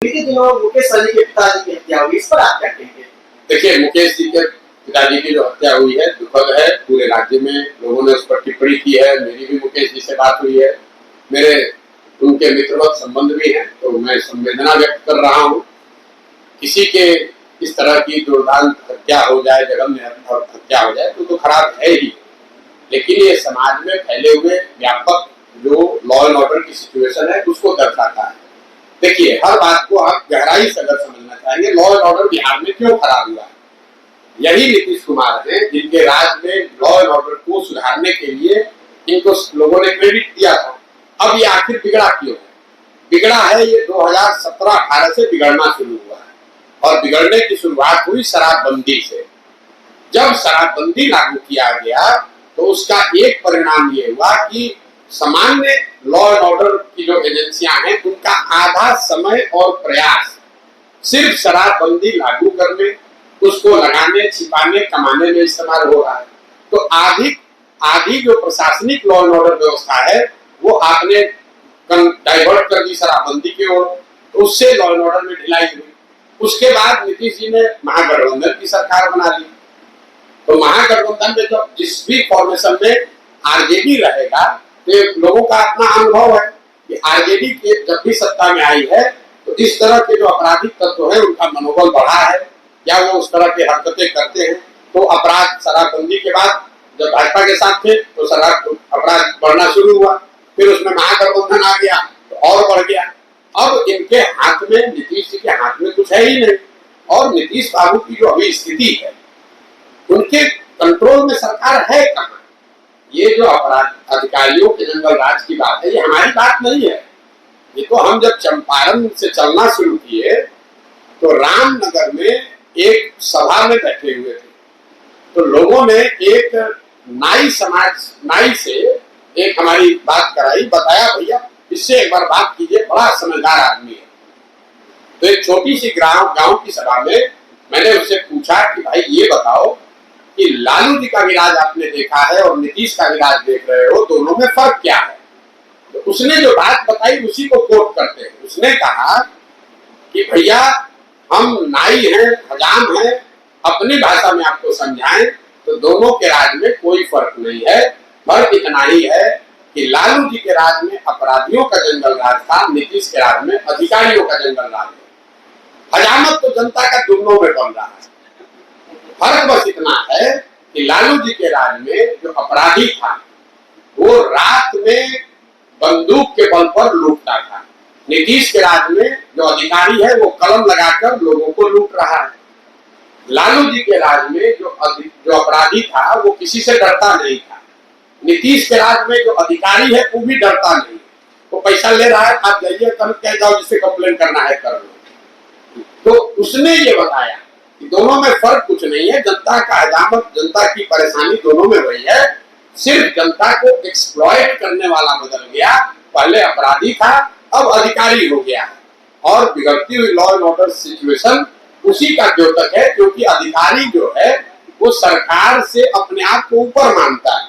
बीते दिनों मुकेश सहनी के पिताजी की हत्या हुई, इस पर आप क्या कहेंगे? देखिए, मुकेश जी के पिताजी की जो हत्या हुई है दुखद है। पूरे राज्य में लोगों ने उस पर टिप्पणी की है। मेरी भी मुकेश जी से बात हुई है, मेरे उनके मित्रवत संबंध भी हैं, तो मैं संवेदना व्यक्त कर रहा हूँ। किसी के इस तरह की दुर्दांत हत्या हो जाए, जघन्य हत्या हो जाए तो खराब है ही, लेकिन ये समाज में फैले हुए व्यापक जो लॉ एंड ऑर्डर की सिचुएशन है उसको दर्शाता है। देखिए, हर बात को आप गहराई से अगर समझना चाहेंगे, लॉ एंड ऑर्डर बिहार में क्यों खराब हुआ है, यही नीतीश कुमार है जिनके राज में लॉ एंड ऑर्डर को सुधारने के लिए इनको लोगों ने क्रेडिट दिया था। अब ये आखिर बिगड़ा क्यों है? बिगड़ा है ये 2017-18 से बिगड़ना शुरू हुआ है, और बिगड़ने की शुरुआत हुई शराबबंदी से। जब शराबबंदी लागू किया गया तो उसका एक परिणाम ये हुआ कि सामान्य लॉ एंड ऑर्डर की जो एजेंसियां हैं उनका आधा समय और प्रयास सिर्फ शराबबंदी लागू करने, उसको लगाने, छिपाने, कमाने में इस्तेमाल हो रहा है। तो आधी जो प्रशासनिक लॉ एंड ऑर्डर व्यवस्था है वो आपने डाइवर्ट कर दी शराबबंदी की ओर, तो उससे लॉ एंड ऑर्डर में ढिलाई हुई। उसके बाद नीतीश जी ने महागठबंधन की सरकार बना ली, तो महागठबंधन में जब जिस भी फॉर्मेशन में आरजेडी रहेगा तो लोगों का अपना अनुभव है कि आरजेडी के जब भी सत्ता में आई है तो इस तरह के जो आपराधिक तत्व है उनका मनोबल बढ़ा है, या वो उस तरह की हरकतें करते हैं। तो अपराध शराबबंदी के बाद जब भाजपा के साथ थे तो शराब अपराध बढ़ना शुरू हुआ, फिर उसमें महागठबंधन आ गया तो और बढ़ गया। अब इनके हाथ में, नीतीश जी के हाथ में कुछ है ही नहीं, और नीतीश बाबू की जो अभी स्थिति है उनके कंट्रोल में सरकार है कहाँ? ये जो अपराध अधिकारियों के जंगल राज की बात है, ये हमारी बात नहीं है। ये तो हम जब चंपारण से चलना शुरू किए तो रामनगर में एक सभा में बैठे हुए थे, तो लोगों ने एक नाई से एक हमारी बात कराई, बताया भैया इससे एक बार बात कीजिए, बड़ा समझदार आदमी है। तो एक छोटी सी गांव की सभा में मैंने उससे पूछा कि भाई ये बताओ कि लालू जी का भी राज आपने देखा है और नीतीश का भी राज देख रहे हो, दोनों में फर्क क्या है? तो उसने जो बात बताई उसी को कोट करते हैं। उसने कहा कि भैया हम नाई हैं, हजाम हैं, अपनी भाषा में आपको समझाएं तो दोनों के राज में कोई फर्क नहीं है। फर्क इतना ही है कि लालू जी के राज में अपराधियों का जंगल राज था, नीतीश के राज में अधिकारियों का जंगल राज है। हजामत तो जनता का दोनों में बन रहा है। फर्क बस इतना है कि लालू जी के राज में जो अपराधी था वो रात में बंदूक के बल पर लूटता था, नीतीश के राज में जो अधिकारी है वो कलम लगाकर लोगों को लूट रहा है। लालू जी के राज में जो अपराधी था वो किसी से डरता नहीं था, नीतीश के राज में जो अधिकारी है वो भी डरता नहीं, वो पैसा ले रहा है, आप जाइए कल कह जाओ जिसे कंप्लेन करना है कर लो। तो उसने ये बताया कि दोनों में फर्क कुछ नहीं है, जनता का हजामत, जनता की परेशानी दोनों में वही है, सिर्फ जनता को एक्सप्लॉइट करने वाला बदल गया। पहले अपराधी था, अब अधिकारी हो गया है, और बिगड़ती हुई लॉ एंड ऑर्डर सिचुएशन उसी का द्योतक है, क्योंकि अधिकारी जो है वो सरकार से अपने आप को ऊपर मानता है,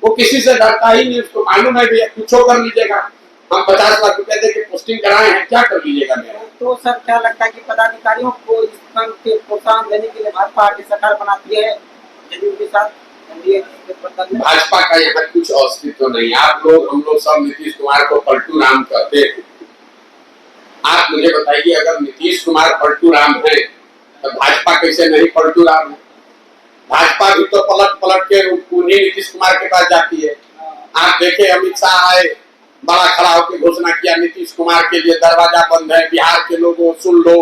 वो किसी से डरता ही नहीं। उसको मालूम है भैया कुछ कर लीजिएगा, हम 50 लाख रुपए दे के पोस्टिंग कराए हैं, क्या कर लीजिएगा मेरा। तो सर क्या लगता है कि पदाधिकारियों को इस काम के प्रोत्साहन देने के लिए भाजपा पार्टी सरकार बनाती है जदयू के साथ? भाजपा का यहाँ कुछ अस्तित्व नहीं। आप लोग, हम लोग सब नीतीश कुमार को पलटू राम कहते हैं। आप मुझे बताइए, अगर नीतीश कुमार पलटू राम है तो भाजपा कैसे नहीं पलटू राम है? भाजपा भी तो पलट पलट के उन्हीं नीतीश कुमार के पास जाती है। आप देखे, अमित शाह आए, बड़ा खड़ा होकर घोषणा किया नीतीश कुमार के लिए दरवाजा बंद है, बिहार के लोगों सुन लो,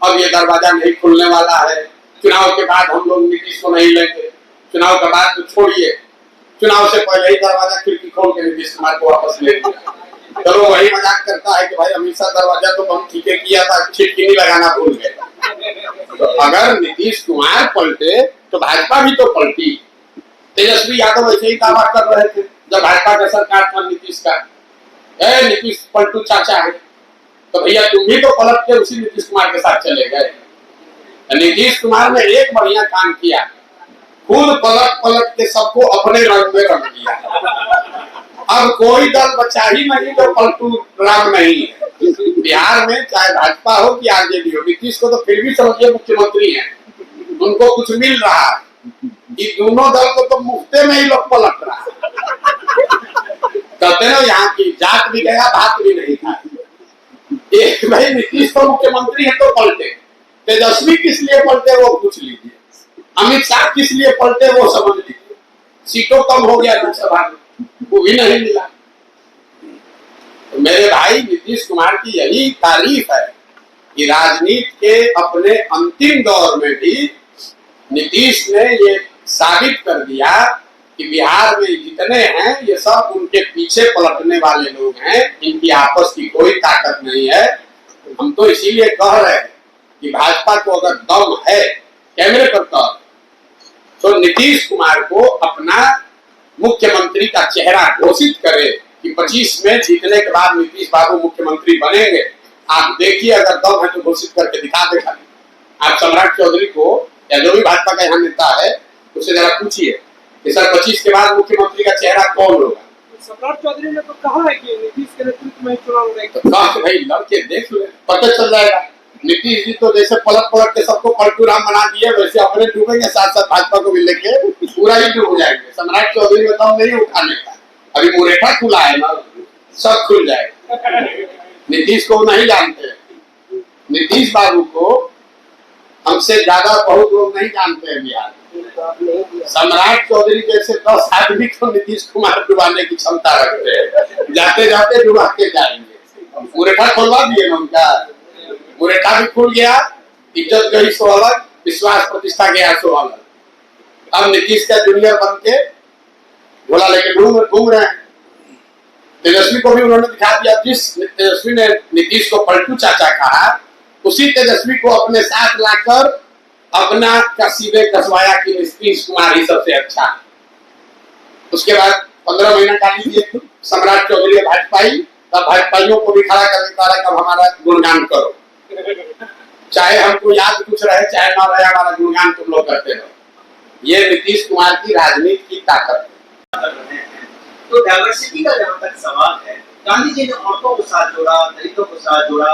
अब ये दरवाजा नहीं खुलने वाला है, चुनाव के बाद हम लोग नीतीश को नहीं लेंगे। चुनाव के बाद तो छोड़िए, चुनाव से पहले ही दरवाजा खिड़की खोल के नीतीश कुमार को वापस ले लिया। चलो वही मजाक करता है कि भाई अमित शाह दरवाजा तो हम ठीक है किया था, खिड़की नहीं लगाना भूल गए। तो अगर नीतीश कुमार पलटे तो भाजपा भी तो पलटी। तेजस्वी यादव ऐसे ही दावा कर रहे थे जब भाजपा का सरकार था नीतीश का, नीतीश पलटू चाचा है, तो भैया तुम भी तो पलट के उसी नीतीश कुमार के साथ चले गए। नीतीश कुमार ने एक बढ़िया काम किया, खुद पलट पलट के सबको अपने रंग में रंग दिया। अब कोई दल बचा ही नहीं जो पलटू राम नहीं है। बिहार में चाहे भाजपा हो कि आरजेडी हो, नीतीश को तो फिर भी समझिए मुख्यमंत्री हैं, उनको कुछ मिल रहा है। ये दोनों दल को तो मुफ्ते में ही लोग पलट रहा है। कहते ना यहाँ की जात भी गया भात भी नहीं था। भाई नीतीश तो मुख्यमंत्री है तो पलटे, तेजस्वी किस लिए पलटे वो पूछ लीजिए, अमित शाह किस लिए पलटे वो समझ लीजिए। सीटों कम हो गया लोकसभा में, वो भी नहीं मिला। तो मेरे भाई नीतीश कुमार की यही तारीफ है कि राजनीति के अपने अंतिम दौर में भी नीतीश ने ये साबित कर दिया कि बिहार में जितने हैं ये सब उनके पीछे पलटने वाले लोग हैं, इनकी आपस की कोई ताकत नहीं है। हम तो इसीलिए कह रहे हैं कि भाजपा को अगर दम है कैमरे पर तो नीतीश कुमार को अपना मुख्यमंत्री का चेहरा घोषित करे कि 25 में जीतने के बाद नीतीश बाबू मुख्यमंत्री बनेंगे। आप देखिए अगर दम है तो घोषित करके दिखा दे। आप सम्राट चौधरी को या जो भी भाजपा का यहाँ नेता है उससे जरा पूछिए कि सर 25 के बाद मुख्यमंत्री का चेहरा कौन होगा। सम्राट चौधरी ने तो कहा है कि नीतीश के नेतृत्व में चुनाव लड़ेगा। तो कहा कि भाई लड़के देख ले, पता चल जाएगा। नीतीश जी तो जैसे पलट के सबको पलटू राम बना दिए, वैसे अपने डूबेंगे, साथ साथ भाजपा को भी लेके पूरा ही डूब जाएंगे। सम्राट चौधरी में दम नहीं उठाने का, अभी मुरेठा खुला है ना, सब खुल जाएगा। नीतीश को नहीं जानते, नीतीश बाबू को हमसे ज्यादा बहुत लोग नहीं जानते हैं बिहार। सम्राट चौधरी जैसे 10 आदमी को नीतीश कुमार डुबाने की क्षमता रखते हैं, जाते जाते डुबा के जाएंगे। मुरेठा खुलवा दिए ना उनका, मुरेठा भी खुल गया, इज्जत गई सो अलग, विश्वास प्रतिष्ठा गया सो अलग। अब नीतीश का जूनियर बन के बोला लेके घूम रहे हैं। तेजस्वी को भी उन्होंने दिखा दिया। जिस तेजस्वी ने नीतीश को पलटू चाचा कहा, उसी तेजस्वी को अपने साथ लाकर अपना कसीदे कसवाया कि नीतीश कुमार ही सबसे अच्छा है। उसके बाद 15 महीना का लीजिए सम्राट चौधरी भाजपाई, तब भाजपाइयों को भी खड़ा कर देता है कब हमारा गुणगान करो, चाहे हमको याद कुछ रहे चाहे ना रहे, हमारा गुणगान तुम लोग करते रहो। ये नीतीश कुमार की राजनीति की ताकत है। तो डाइवर्सिटी का जहाँ तक सवाल है, गांधी जी ने औरतों को साथ जोड़ा, दलितों को साथ जोड़ा,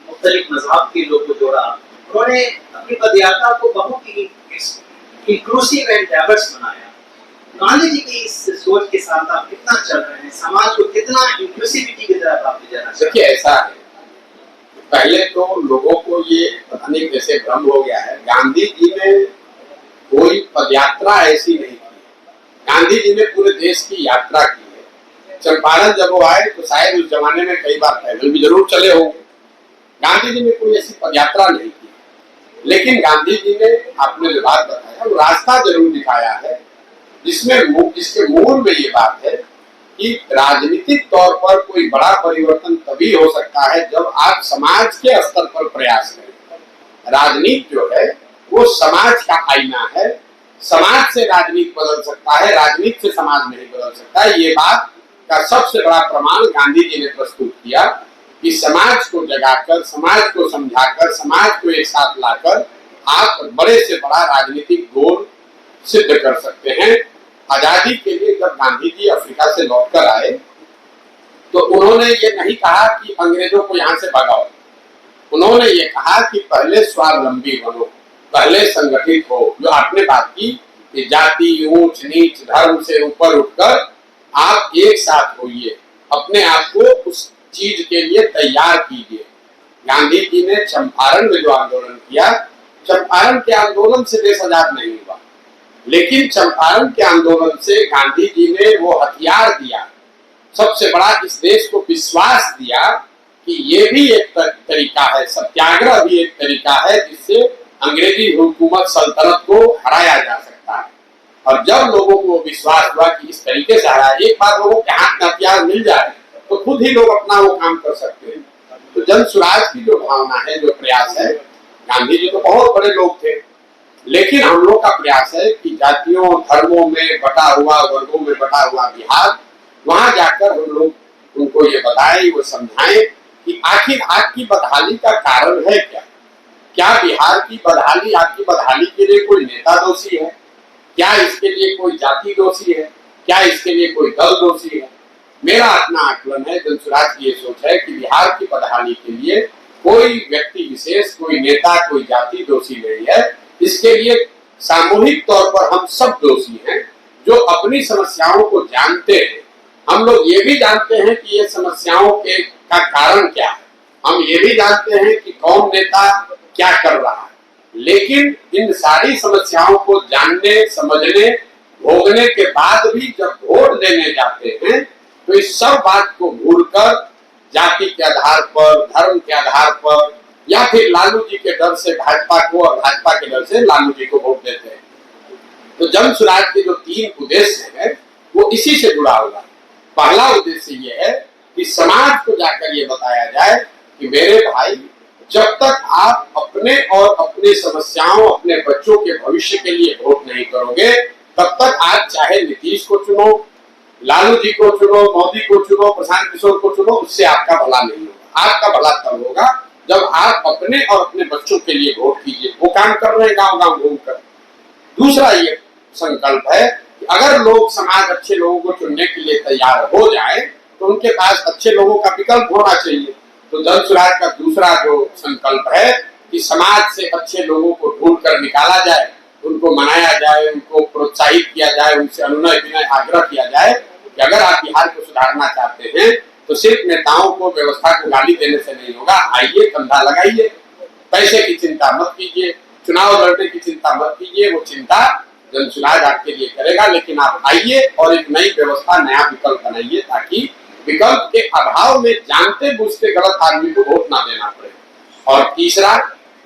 मुख्तलिफ मजहब के लोगों को जोड़ा। उन्होंने अपनी पदयात्रा को बहुत ही इंक्लूसिव एंड डाइवर्स बनाया। गांधी जी की इस सोच के साथ आप कितना चल रहे हैं, समाज को कितना इंक्लूसिविटी की तरफ आप ले जाना? देखिए ऐसा है, पहले तो लोगों को ये पता नहीं कैसे भ्रम हो गया है, गांधी जी ने कोई पदयात्रा ऐसी नहीं की। गांधी जी ने पूरे देश की यात्रा की है। चंपारण जब वो आए तो शायद उस जमाने में कई बार पैदल भी जरूर चले होंगे। गांधी जी ने कोई ऐसी पदयात्रा नहीं की, लेकिन गांधी जी ने आपने जो बात बताया वो रास्ता जरूर दिखाया है, जिसके मूल में ये बात है कि राजनीतिक तौर पर कोई बड़ा परिवर्तन तभी हो सकता है जब आप समाज के स्तर पर प्रयास करें। राजनीति जो है वो समाज का आईना है, समाज से राजनीति बदल सकता है, राजनीति से समाज नहीं बदल सकता है। ये बात का सबसे बड़ा प्रमाण गांधी जी ने प्रस्तुत किया कि समाज को जगाकर, समाज को समझाकर, समाज को एक साथ लाकर आप बड़े से बड़ा राजनीतिक गोल सिद्ध कर सकते हैं। आजादी के लिए जब गांधी जी अफ्रीका से लौटकर आए तो उन्होंने ये नहीं कहा कि अंग्रेजों को यहाँ से भगाओ, उन्होंने ये कहा कि पहले स्वावलंबी बनो, पहले संगठित हो। जो आपने बात की कि जाति, ऊंच नीच, धर्म से ऊपर उठकर आप एक साथ होइए, अपने आप को उस चीज के लिए तैयार कीजिए। गांधी जी ने चंपारण में जो आंदोलन किया, चंपारण के आंदोलन से देश आजाद नहीं हुआ, लेकिन चंपारण के आंदोलन से गांधी जी ने वो हथियार दिया, सबसे बड़ा इस देश को विश्वास दिया कि ये भी एक तरीका है, सत्याग्रह भी एक तरीका है जिससे अंग्रेजी हुकूमत सल्तनत को हराया जा सकता है। और जब लोगों को विश्वास हुआ कि इस तरीके से हराया, एक बार लोगों के हाथ में हथियार मिल जाए तो खुद ही लोग अपना वो काम कर सकते हैं। तो जन स्वराज की जो भावना है, जो प्रयास है, गांधी जी तो बहुत बड़े लोग थे, लेकिन हम लोग का प्रयास है कि जातियों धर्मों में बटा हुआ, वर्गों में बटा हुआ बिहार, वहां जाकर हम लोग उनको ये बताएं, वो समझाएं कि आखिर आपकी बदहाली का कारण है क्या। क्या बिहार की बदहाली, आपकी बदहाली के लिए कोई नेता दोषी है? क्या इसके लिए कोई जाति दोषी है? क्या इसके लिए कोई दल दोषी है? मेरा अपना आकलन है, जनसुराज की ये सोच है कि बिहार की बदहाली के लिए कोई व्यक्ति विशेष, कोई नेता, कोई जाति दोषी नहीं है। इसके लिए सामूहिक तौर पर हम सब दोषी हैं जो अपनी समस्याओं को जानते हैं। हम लोग ये भी जानते हैं कि ये समस्याओं के का कारण क्या है, हम ये भी जानते हैं कि कौन नेता क्या कर रहा है, लेकिन इन सारी समस्याओं को जानने, समझने, भोगने के बाद भी जब वोट देने जाते हैं तो इस सब बात को भूलकर जाति के आधार पर, धर्म के आधार पर या फिर लालू जी के डर से भाजपा को और भाजपा के डर से लालू जी को वोट देते हैं। तो जनसुराज के जो 3 उद्देश्य है वो इसी से जुड़ा हुआ है। पहला उद्देश्य ये है कि समाज को जाकर ये बताया जाए कि मेरे भाई, जब तक आप अपने और अपनी समस्याओं, अपने बच्चों के भविष्य के लिए वोट नहीं करोगे, तब तक आप चाहे नीतीश को चुनो, लालू जी को चुनो, मोदी को चुनो, प्रशांत किशोर को चुनो, उससे आपका भला नहीं होगा। आपका भला तब होगा जब आप अपने और अपने बच्चों के लिए वोट कीजिए। वो काम कर रहे हैं गांव गांव घूमकर। दूसरा ये संकल्प है कि अगर लोग, समाज अच्छे लोगों को चुनने के लिए तैयार हो जाए तो उनके पास अच्छे लोगों का विकल्प होना चाहिए। तो जनसुराज का दूसरा जो संकल्प है कि समाज से अच्छे लोगों को ढूंढ कर निकाला जाए, उनको मनाया जाए, उनको प्रोत्साहित किया जाए, उनसे अनुनय विनय आग्रह किया जाए कि अगर आप बिहार को सुधारना चाहते हैं तो सिर्फ नेताओं को, व्यवस्था को गाली देने से नहीं होगा। आइए, कंधा लगाइए, पैसे की चिंता मत कीजिए, चुनाव लड़ने की चिंता मत कीजिए, वो चिंता जनसुराज आपके लिए करेगा। लेकिन आप आइए और एक नई व्यवस्था, नया विकल्प बनाइए ताकि विकल्प के अभाव में जानते बूझते गलत आदमी को वोट ना देना पड़े। और तीसरा,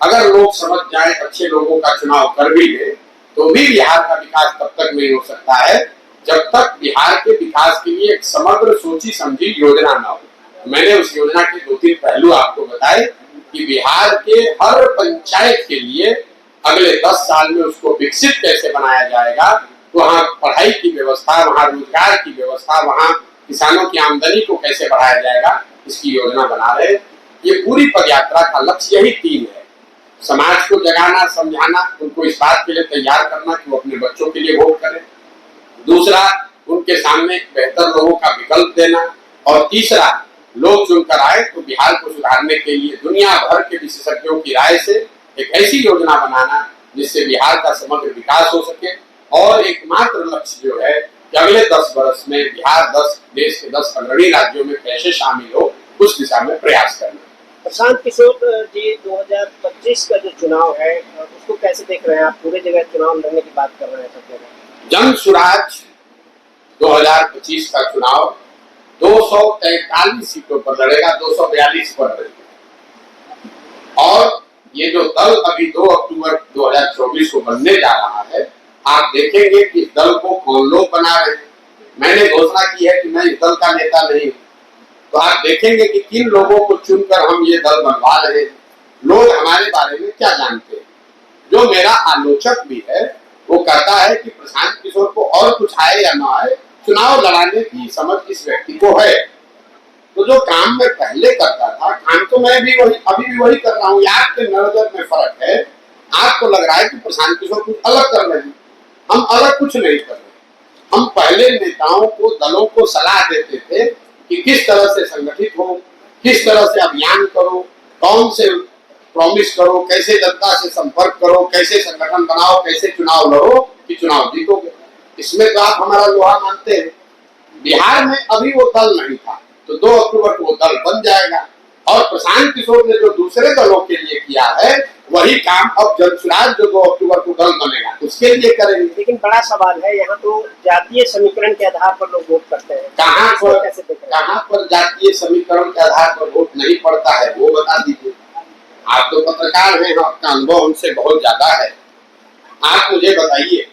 अगर लोग समझ जाए, अच्छे लोगों का चुनाव कर भी ले तो भी बिहार का विकास तब तक नहीं हो सकता है जब तक बिहार के विकास के लिए एक समग्र सोची समझी योजना न हो। मैंने उस योजना के 2-3 पहलू आपको बताए कि बिहार के हर पंचायत के लिए अगले 10 साल में उसको विकसित कैसे बनाया जाएगा, वहाँ पढ़ाई की व्यवस्था, वहाँ रोजगार की व्यवस्था, वहाँ किसानों की आमदनी को कैसे बढ़ाया जाएगा, इसकी योजना बना रहे। ये पूरी पदयात्रा का लक्ष्य यही 3 है। समाज को जगाना, समझाना, उनको इस बात के लिए तैयार करना कि वो अपने बच्चों के लिए वोट करें। दूसरा, उनके सामने बेहतर लोगों का विकल्प देना। और तीसरा, लोग चुनकर आए तो बिहार को सुधारने के लिए दुनिया भर के विशेषज्ञों की राय से एक ऐसी योजना बनाना जिससे बिहार का समग्र विकास हो सके। और एकमात्र लक्ष्य जो है कि अगले 10 वर्ष में बिहार देश के 10 अग्रणी राज्यों में कैसे शामिल हो, उस दिशा में प्रयास करना। प्रशांत किशोर जी, 2025 का जो चुनाव है उसको कैसे देख रहे हैं आप? पूरे जगह चुनाव लड़ने की बात कर रहे हैं सब जगह। जनसुराज 2025 का चुनाव 243 सीटों पर लड़ेगा, 242 पर लड़ेगा। और ये जो दल अभी 2 अक्टूबर 2024 को बनने जा रहा है, आप देखेंगे कि इस दल को कौन लोग बना रहे हैं। मैंने घोषणा की है कि मैं इस दल का नेता नहीं हूँ, तो आप देखेंगे कि किन लोगों को चुनकर हम ये दल बनवा रहे हैं, लोग हमारे बारे में क्या जानते हैं। जो मेरा आलोचक भी है वो कहता है कि प्रशांत किशोर को और कुछ आए या ना आए, चुनाव लड़ाने की समझ इस व्यक्ति को है। तो जो काम मैं पहले करता था, काम तो मैं भी वही, अभी भी वही कर रहा हूँ। आपके नजर में फर्क है, आपको लग रहा है कि प्रशांत किशोर कुछ अलग कर रहे हैं। हम अलग कुछ नहीं कर रहे। हम पहले नेताओं को, दलों को सलाह देते थे कि किस तरह से संगठित हो, किस तरह से अभियान करो, कौन से प्रॉमिस करो, कैसे जनता से संपर्क करो, कैसे संगठन बनाओ, कैसे चुनाव लड़ो कि चुनाव जीतोगे। इसमें तो आप हमारा लोहा मानते हैं। बिहार में अभी वो दल नहीं था, तो 2 अक्टूबर को वो दल बन जाएगा। और प्रशांत किशोर ने जो दूसरे दलों के लिए किया है वही काम अब जनसुराज जो 2 अक्टूबर को दल बनेगा उसके लिए करेंगे। लेकिन बड़ा सवाल है, यहाँ तो जातीय समीकरण के आधार पर लोग वोट करते हैं। कहाँ पर जातीय समीकरण के आधार पर वोट नहीं पड़ता है, वो बता दीजिए। आप तो पत्रकार हैं, आपका अनुभव हमसे बहुत ज्यादा है। आप मुझे बताइए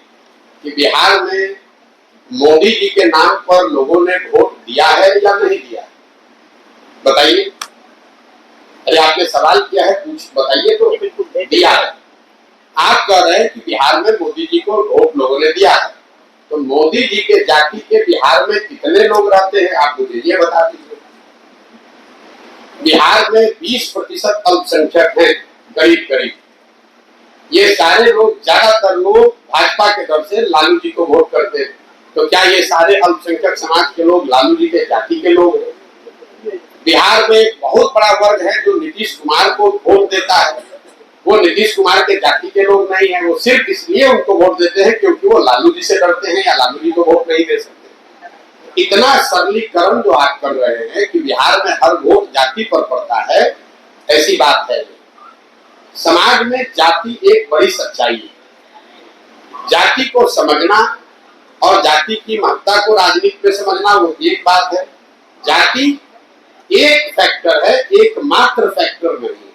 कि बिहार में मोदी जी के नाम पर लोगों ने वोट दिया है या नहीं दिया? बताइए। अरे आपने सवाल किया है, कुछ बताइए तो। बिल्कुल दिया है। आप कह रहे हैं कि बिहार में मोदी जी को वोट लोगों ने दिया है, तो मोदी जी के जाति के बिहार में कितने लोग रहते हैं आप मुझे ये बता दीजिए। बिहार में 20% अल्पसंख्यक हैं, करीब करीब। ये सारे लोग, ज्यादातर लोग भाजपा के दर से लालू जी को वोट करते हैं। तो क्या ये सारे अल्पसंख्यक समाज के लोग लालू जी के जाति के लोग हैं? बिहार में एक बहुत बड़ा वर्ग है जो नीतीश कुमार को वोट देता है, वो नीतीश कुमार के जाति के लोग नहीं है। वो सिर्फ इसलिए उनको वोट देते हैं क्योंकि वो लालू जी से डरते हैं या लालू जी को वोट नहीं दे सकते। इतना सरलीकरण जो आप कर रहे हैं कि बिहार में हर वोट जाति पर पड़ता है, ऐसी बात है। समाज में जाति एक बड़ी सच्चाई है। जाति को समझना और जाति की महत्ता को राजनीति में समझना वो एक बात है। जाति एक फैक्टर है, एकमात्र फैक्टर नहीं है।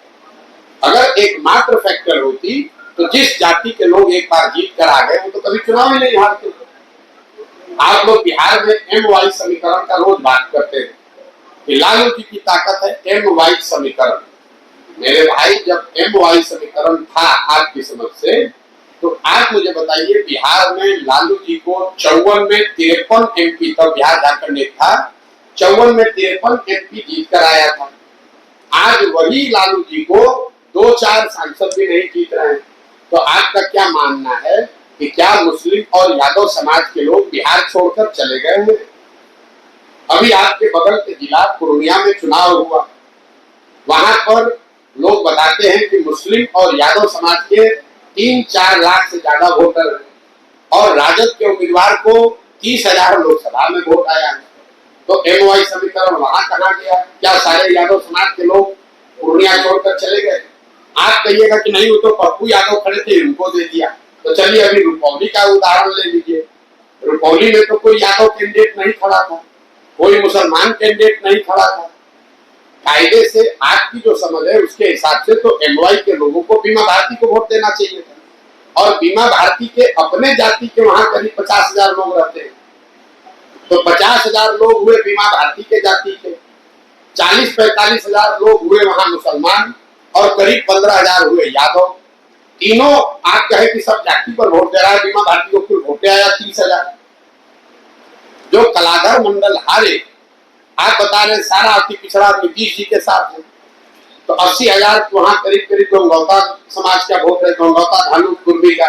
अगर एकमात्र फैक्टर होती तो जिस जाति के लोग एक बार जीत कर आ गए वो तो कभी चुनाव ही नहीं हारते। आप लोग बिहार में एम वाई समीकरण का रोज बात करते हैं कि लालू जी की ताकत है एम वाई समीकरण। मेरे भाई, जब एम वाई समीकरण था आपकी समझ से, तो आप मुझे बताइए बिहार में लालू जी को 54 में 53 एमपी, तब बिहार झारखंड एक था, 54 में 53 एमपी जीत कर आया था। आज वही लालू जी को 2-4 सांसद भी नहीं जीत रहे हैं। तो आपका क्या मानना है कि क्या मुस्लिम और यादव समाज के लोग बिहार छोड़कर चले गए हैं? अभी आपके बगल के जिला पूर्णिया में चुनाव हुआ, वहां पर लोग बताते हैं कि मुस्लिम और यादव समाज के 3-4 लाख से ज्यादा वोटर हैं और राजद के उम्मीदवार को 30,000 लोकसभा में वोट आया। तो एमवाई समीकरण वहां कहा गया? क्या सारे यादव समाज के लोग पूर्णिया छोड़कर चले गए? आप कहिएगा कि नहीं, वो तो पप्पू यादव खड़े थे, उनको दे दिया। तो चलिए अभी रुपौली का उदाहरण ले लीजिए। रुपौली में तो कोई यादव कैंडिडेट नहीं खड़ा था, कोई मुसलमान कैंडिडेट नहीं खड़ा था। कायदे से आपकी जो समझ है उसके हिसाब से तो एमवाई के लोगों को बीमा भारती को वोट देना चाहिए था। और बीमा भारती के अपने जाति के वहां करीब 50,000 लोग रहते हैं, तो 50,000 लोग हुए बीमा भारती के जाति के, 40-45,000 लोग हुए वहां मुसलमान और करीब 15,000 हुए यादव। तीनों आप कहे कि सब जाति पर वोट दे रहा है, बीमा भारती को कुल वोट आया 30,000। जो कलाधर मंडल हारे, आप बता रहे सारा अति पिछड़ा नीतीश जी के साथ है, तो 80,000 वहां करीब करीब गंगौता समाज का वोट है, गंगौता धालू कुर्मी का,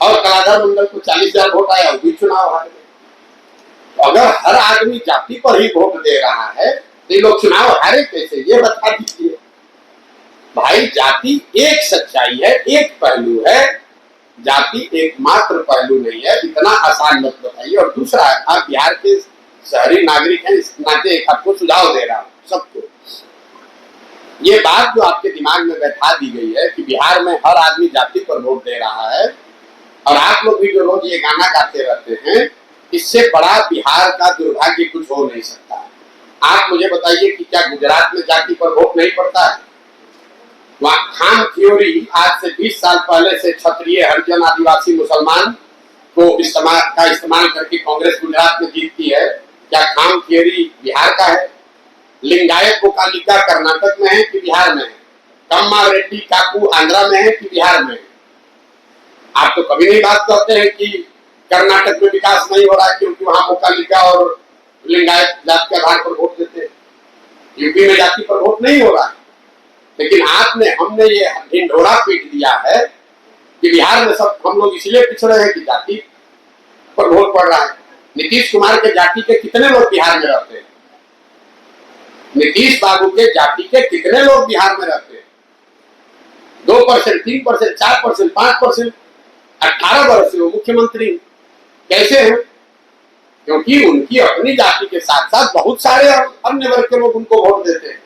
और कलाधर मंडल को 40,000 वोट आया, वो भी चुनाव हार गए। तो अगर हर आदमी जाति पर ही वोट दे रहा है तो ये लोग चुनाव हारे कैसे, ये बता दीजिए भाई। जाति एक सच्चाई है, एक पहलू है, जाति एकमात्र पहलू नहीं है, इतना आसान मत बताइए। और दूसरा, आप बिहार के शहरी नागरिक हैं, इस नाते एक आपको सुझाव दे रहा हूं सबको। ये बात जो आपके दिमाग में बैठा दी गई है कि बिहार में हर आदमी जाति पर वोट दे रहा है, और आप लोग भी जो रोज ये गाना गाते रहते हैं, इससे बड़ा बिहार का दुर्भाग्य कुछ हो नहीं सकता। आप मुझे बताइए कि क्या गुजरात में जाति पर वोट नहीं पड़ता है? वहां खान थ्योरी आज से 20 साल पहले से क्षत्रिय, हरिजन, आदिवासी, मुसलमान को इस्तेमाल करके कांग्रेस गुजरात में जीतती है। क्या खान थ्योरी बिहार का है? लिंगायत को कालिका कर्नाटक में है कि बिहार में है? कम्मा रेड्डी काकू आंध्रा में है कि बिहार में है? आप तो कभी नहीं बात करते हैं कि कर्नाटक में विकास नहीं हो रहा है क्योंकि वहां कोकालिका और लिंगायत जाति के आधार पर वोट देते हैं। यूपी में जाति पर वोट नहीं हो रहा है, लेकिन हमने ये ढिंढोरा पीट दिया है कि बिहार में सब हम लोग इसलिए पिछड़े हैं कि जाति पर वोट पड़ रहा है। नीतीश कुमार के जाति के कितने लोग बिहार में रहते हैं? नीतीश बाबू के जाति के कितने लोग बिहार में रहते हैं? 2%, 3%, 4%, 5%। 18 वर्ष से वो मुख्यमंत्री कैसे हैं? क्योंकि उनकी अपनी जाति के साथ साथ बहुत सारे अन्य वर्ग के लोग उनको वोट देते हैं।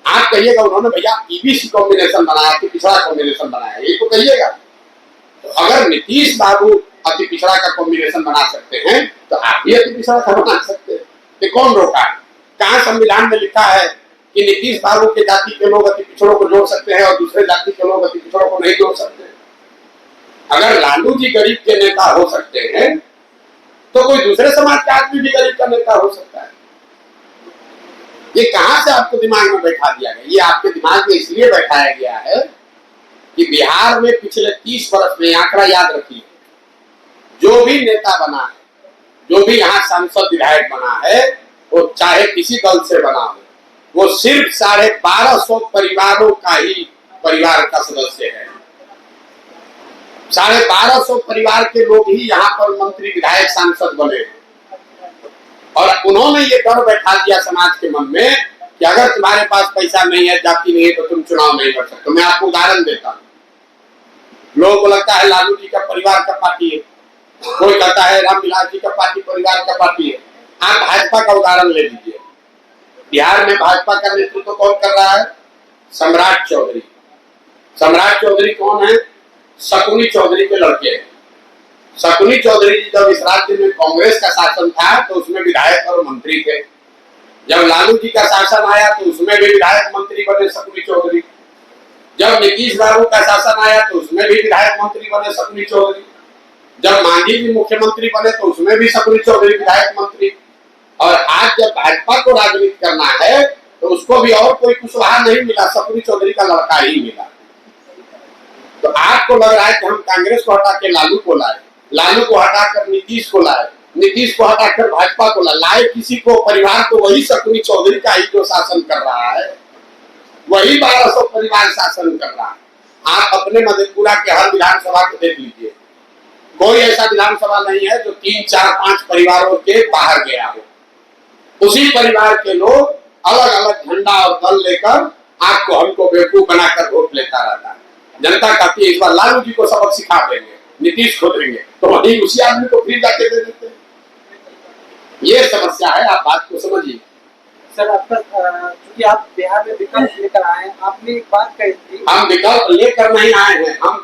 आप कहिएगा उन्होंने भैया ईबीसी कॉम्बिनेशन बनाया कि पिछड़ा कॉम्बिनेशन बनाया, ये तो कहिएगा। तो अगर नीतीश बाबू अति पिछड़ा का कॉम्बिनेशन बना सकते हैं तो आप भी अति पिछड़ा का बना सकते हैं। तो कौन रोका है? कहाँ संविधान में लिखा है कि नीतीश बाबू के जाति के लोग अति पिछड़ों को जोड़ सकते हैं और दूसरे जाति के लोग अति पिछड़ों को नहीं जोड़ सकते? अगर लालू जी गरीब के नेता हो सकते हैं तो कोई दूसरे समाज का आदमी भी गरीब का नेता हो सकता है। ये कहां से आपको दिमाग में बैठा दिया गया? ये आपके दिमाग में इसलिए बैठाया गया है कि बिहार में पिछले 30 वर्ष में, आंकड़ा याद रखिए, जो भी नेता बना है, जो भी यहाँ सांसद विधायक बना है, वो चाहे किसी दल से बना हो, वो सिर्फ 1250 परिवारों का ही परिवार का सदस्य है। 1250 परिवार के लोग ही यहाँ पर मंत्री विधायक सांसद बने और उन्होंने ये डर बैठा दिया समाज के मन में कि अगर तुम्हारे पास पैसा नहीं है, जाति नहीं है, तो तुम चुनाव नहीं लड़ सकते। मैं आपको उदाहरण देता हूँ। लोगों को लगता है लालू जी का परिवार का पार्टी है, कोई कहता है रामविलास जी का पार्टी परिवार का पार्टी है। आप भाजपा का उदाहरण ले लीजिए। बिहार में भाजपा का नेतृत्व कौन कर रहा है? सम्राट चौधरी। सम्राट चौधरी कौन है? शकुनी चौधरी के लड़के हैं। शकुनी चौधरी जी जब इस राज्य में कांग्रेस का शासन था तो उसमें विधायक और मंत्री थे। जब लालू जी का शासन आया तो उसमें भी विधायक मंत्री बने शकुनी चौधरी। जब नीतीश बाबू का शासन आया तो उसमें भी विधायक मंत्री बने शकुनी चौधरी। जब मांझी जी मुख्यमंत्री बने तो उसमें भी शकुनी चौधरी विधायक मंत्री। और आज जब भाजपा को राजनीति करना है तो उसको भी और कोई कुशवाहा नहीं मिला, शकुनी चौधरी का लड़का ही मिला। तो आपको लग रहा है कि हम कांग्रेस को हटा के लालू को लाए, लालू को हटाकर नीतीश को लाए, नीतीश को हटाकर भाजपा को लाए किसी को परिवार को वही शकुनी चौधरी का ही जो शासन कर रहा है, वही 1200 परिवार शासन कर रहा है। आप अपने मधेपुरा के हर विधानसभा को देख लीजिए, कोई ऐसा विधानसभा नहीं है जो 3, 4, 5 परिवारों के बाहर गया हो। उसी परिवार के लोग अलग अलग झंडा और दल लेकर आपको हमको बेवकूफ बनाकर वोट लेता रहता है। जनता कहती है इस बार लालू जी को सबक सिखा देंगे, नीतीश को देंगे, तो वही उसी आदमी को फिर जाके दे देते हैं। ये समस्या है, आप बात को समझिए। सर आपका क्योंकि आप बिहार में विकल्प लेकर आए हैं, आपने एक बात कही थी। हम विकल्प लेकर नहीं आए हैं, हम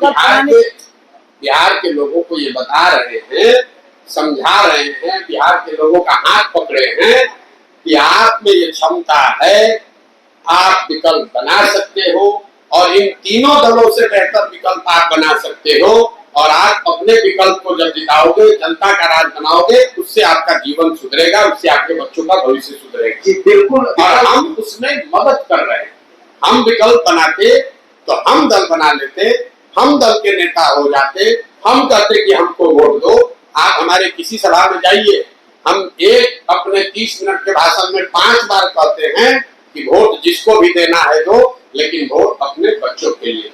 बिहार के लोगों को ये बता रहे हैं, समझा रहे हैं, बिहार के लोगों का हाथ पकड़े हैं कि आप में ये क्षमता है, आप विकल्प बना सकते हो और इन तीनों दलों से बेहतर विकल्प आप बना सकते हो। और आप अपने विकल्प को जब जिताओगे, जनता का राज बनाओगे, उससे आपका जीवन सुधरेगा, उससे आपके बच्चों का भविष्य सुधरेगा। जी बिल्कुल। और हम उसमें मदद कर रहे हैं। हम विकल्प बनाते तो हम दल बना लेते, हम दल के नेता हो जाते, हम कहते कि हमको वोट दो। आप हमारे किसी सभा में जाइए, हम एक अपने 30 मिनट के भाषण में 5 बार कहते हैं कि वोट जिसको भी देना है दो, लेकिन वोट अपने बच्चों के लिए।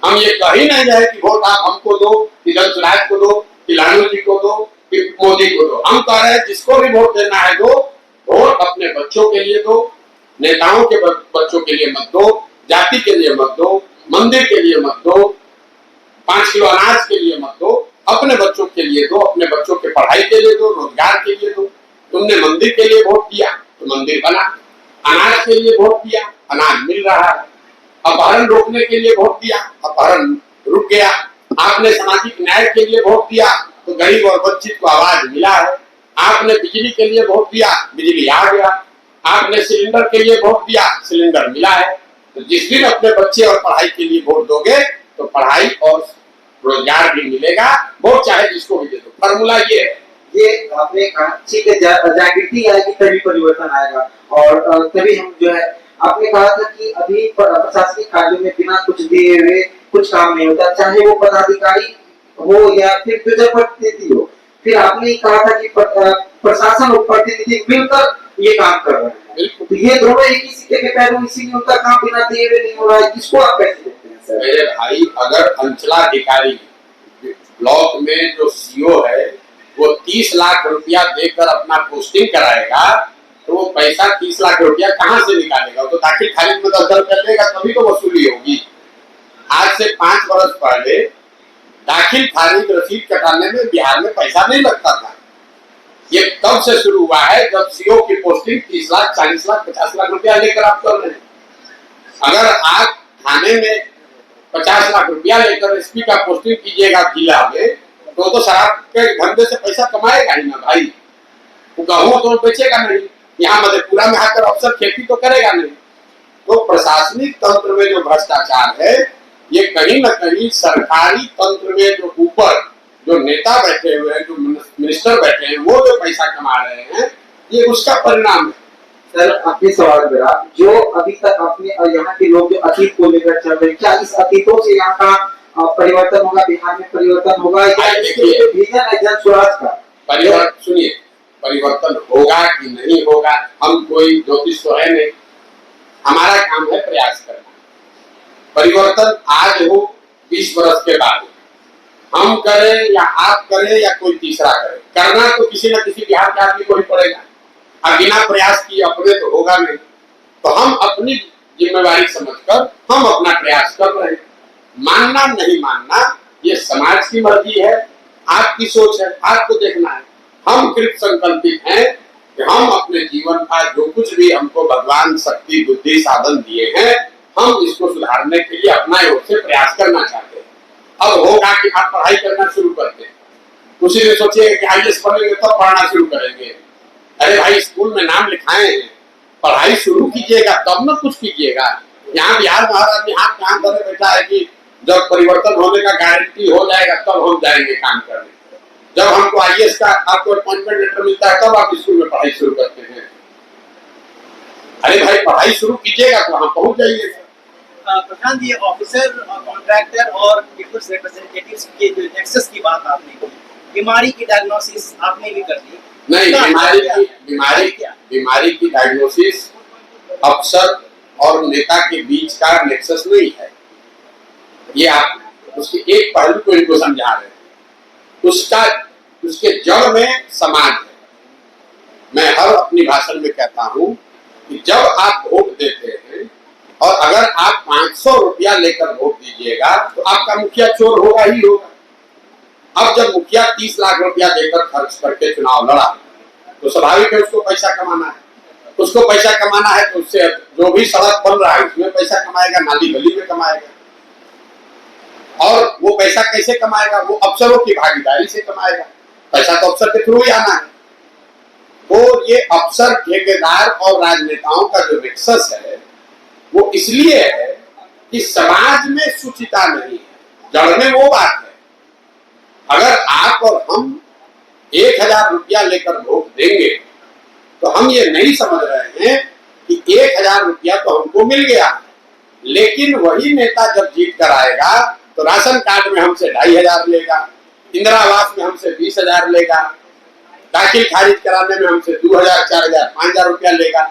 हम ये कह ही नहीं रहे कि वोट आप हमको दो, कि धनसुराज को दो, कि लालू जी को दो, कि मोदी को दो। हम कह रहे हैं जिसको भी वोट देना है दो, वोट अपने बच्चों के लिए दो, नेताओं के बच्चों के लिए मत दो, जाति के लिए मत दो, मंदिर के लिए मत दो, 5 किलो अनाज के लिए मत दो, अपने बच्चों के लिए दो, अपने बच्चों के पढ़ाई के लिए दो, रोजगार के लिए दो। तुमने मंदिर के लिए वोट दिया तो मंदिर बना, अनाज के लिए वोट दिया, अनाज मिल रहा है, अपहरण रोकने के लिए वोट दिया, अपहरण रुक गया। आपने सामाजिक न्याय के लिए वोट दिया तो गरीब और वंचित को आवाज मिला है। आपने बिजली के लिए वोट दिया, बिजली आ गया। आपने सिलेंडर के लिए वोट दिया, सिलेंडर मिला है। तो जिस दिन अपने बच्चे और पढ़ाई के लिए वोट दोगे तो पढ़ाई और रोजगार भी मिलेगा। वोट चाहे जिसको भी दे दो, फॉर्मूला ये है। ये आपने कहा ठीक है, जागृति आएगी तभी परिवर्तन आएगा और तभी हम जो है, आपने कहा था कि अभी प्रशासनिक कार्यों में बिना कुछ दिए हुए कुछ काम नहीं होता, चाहे वो पदाधिकारी हो या फिर जो जनप्रतिनिधि हो। फिर आपने कहा था कि प्रशासन और प्रतिनिधि मिलकर ये काम कर रहे हैं, तो ये दोनों एक ही सिक्के के पहलू, इसीलिए उनका काम बिना दिए हुए नहीं हो रहा है। इसको आप कैसे देखते हैं सर? मेरे भाई, अगर अंचलाधिकारी ब्लॉक में जो सीओ है वो 30 लाख रुपया देकर अपना पोस्टिंग कराएगा तो वो पैसा 30 लाख रुपया कहाँ से निकालेगा? तो दाखिल खारिज में 10 कर लेगा, तभी तो वसूली होगी। आज से 5 वर्ष पहले दाखिल खारिज रसीद कटाने में बिहार में पैसा नहीं लगता था। ये तब से शुरू हुआ है जब सीओ की पोस्टिंग 30 लाख, 40 लाख, 50 लाख रुपया लेकर आप कर रहे हैं। अगर आप थाने में 50 लाख रुपया लेकर एसपी का पोस्टिंग कीजिएगा जिला में, तो शराब के धंधे से पैसा कमाएगा ही ना भाई। वो गेहूं तो बेचेगा नहीं, यहाँ मधेपुरा में आकर अफसर खेती तो करेगा नहीं। तो प्रशासनिक तंत्र में जो भ्रष्टाचार है, ये कहीं न कहीं सरकारी तंत्र में जो ऊपर जो नेता बैठे हुए हैं, जो मिनिस्टर बैठे हैं, वो जो पैसा कमा रहे हैं, ये उसका परिणाम है। सर अपने सवाल मेरा, जो अभी तक अपने यहाँ के लोग जो अतीत को लेकर चल रहे हैं, क्या इस अतीतों से यहाँ का परिवर्तन होगा, बिहार में परिवर्तन होगा या विजन है जन स्वराज का? परिवर्तन सुनिए, परिवर्तन होगा कि नहीं होगा, हम कोई ज्योतिष तो है नहीं। हमारा काम है प्रयास करना। परिवर्तन आज हो 20 वर्ष के बाद, हम करें या आप करें या कोई तीसरा करे, करना तो किसी न किसी बिहार के आदमी को ही पड़ेगा। अब बिना प्रयास किए अपने तो होगा नहीं। तो हम अपनी जिम्मेवारी समझकर हम अपना प्रयास कर रहे हैं। मानना नहीं मानना ये समाज की मर्जी है, आपकी सोच है, आपको देखना है। हम कृत संकल्पित हैं कि हम अपने जीवन का जो कुछ भी हमको भगवान शक्ति बुद्धि साधन दिए हैं, हम इसको सुधारने के लिए अपना ओर से प्रयास करना चाहते हैं। अब होगा कि आप पढ़ाई करना शुरू करते हैं, उसी में सोचिए कि आईएएस बनेंगे तब पढ़ना शुरू करेंगे। अरे भाई, स्कूल में नाम लिखाए हैं, पढ़ाई शुरू कीजिएगा तब न कुछ कीजिएगा। यहाँ बिहार में हर आदमी हाथ काम करे बैठा है कि जब परिवर्तन होने का गारंटी हो जाएगा तब हम जाएंगे काम करने। जब हमको आईएएस का आपको अपॉइंटमेंट लेटर मिलता है तब आप स्कूल में पढ़ाई शुरू करते हैं। अरे भाई, पढ़ाई शुरू कीजिएगा तो हम पहुंच जाइएगा। प्रशांत जी, ऑफिसर कॉन्ट्रैक्टर और पीपल्स रिप्रेजेंटेटिव्स के जो नेक्सस की बात आपने की, बीमारी की डायग्नोसिस आपने भी कर दी। नहीं, बीमारी की डायग्नोसिस अफसर और नेता के बीच का नेक्सस नहीं है। ये आप उसके एक पहलू को इनको समझा रहे हैं। उसके जड़ में समाज है। मैं हर अपनी भाषण में कहता हूं कि जब आप वोट देते हैं और अगर आप 500 रुपया लेकर वोट दीजिएगा तो आपका मुखिया चोर होगा ही होगा। अब जब मुखिया 30 लाख रुपया देकर खर्च करके चुनाव लड़ा तो स्वाभाविक है उसको पैसा कमाना है। उसको पैसा कमाना है तो उससे जो भी सड़क बन रहा है उसमें पैसा कमाएगा, नाली गली में कमाएगा। और वो पैसा कैसे कमाएगा? वो अफसरों की भागीदारी से कमाएगा। पैसा तो अफसर के थ्रू ही आना है। तो ये अफसर, ठेकेदार और राजनेताओं का जो नेक्सस है वो इसलिए है कि समाज में सुचिता नहीं है। जड़ में वो बात है, अगर आप और हम 1000 रुपया लेकर वोट देंगे तो हम ये नहीं समझ रहे हैं कि 1000 रुपया तो हमको मिल गया, लेकिन वही नेता जब जीत कर आएगा तो राशन कार्ड में हमसे 2500 लेगा, इंदिरा आवास में हमसे 20,000 लेगा, दाखिल खारिज कराने में हमसे 2000, 4000, 5000 रुपया लेगा।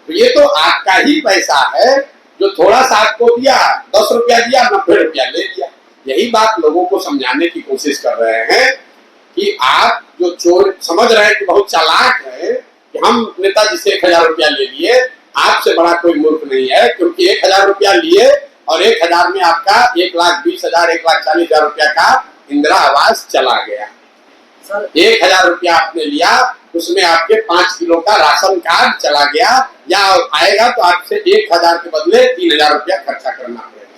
तो ये तो आपका ही पैसा है जो थोड़ा सा आपको दिया, 10 रुपया दिया, 90 रुपया ले लिया। यही बात लोगों को समझाने की कोशिश कर रहे हैं कि आप जो चोर समझ रहे हैं कि बहुत चालाक है कि हम नेताजी से 1000 रुपया ले लिए, आपसे बड़ा कोई मूर्ख नहीं है, क्योंकि 1000 रुपया लिए और 1000 में आपका 1,20,000, 1,40,000 रुपया का इंदिरा आवास चला गया। 1000 रुपया आपने लिया, उसमें आपके 5 किलो का राशन कार्ड चला गया, या आएगा तो आपसे 1000 के बदले 3000 रुपया खर्चा करना पड़ेगा।